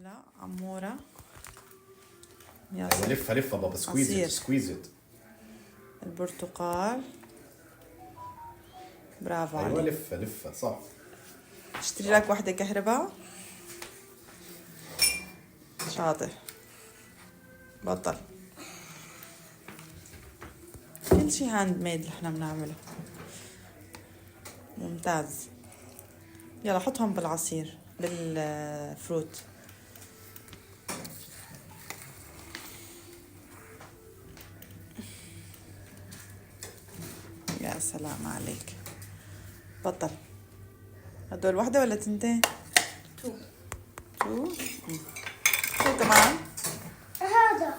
هلا عمورة. ايوه لفها لفها بابا، عصير. سكويزت. البرتقال. برافو ايوه عليك. لفها لفها صح. اشتري لك وحدة كهرباء. شاطر. بطل. كل شي هاند ميد اللي احنا بنعمله. ممتاز. يلا حطهم بالعصير بالفروت. يا سلام عليك. بطل. هدول وحدة ولا تنتين؟ تو. شو كمان؟ هذا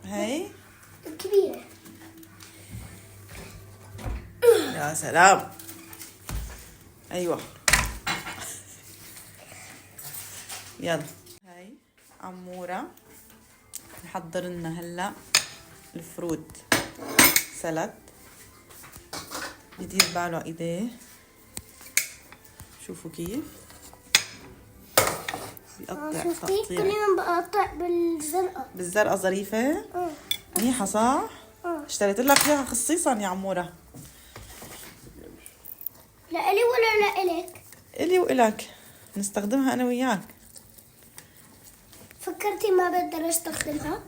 هي. كبيرة. يا سلام. ايوه. يلا هاي عمورة نحضر لنا هلا الفروت سلطة. يدير باله ايديه. شوفوا كيف بيقطع شفتي كل تقطيع يوم بقطع بالزرقاء. بالزرقة ظريفة. منيحة صح؟ اشتريت لك اياها خصيصا يا عمورة. لإلي ولا لإلك؟ الي والك نستخدمها انا وياك. فكرتي ما بقدر استخدمها؟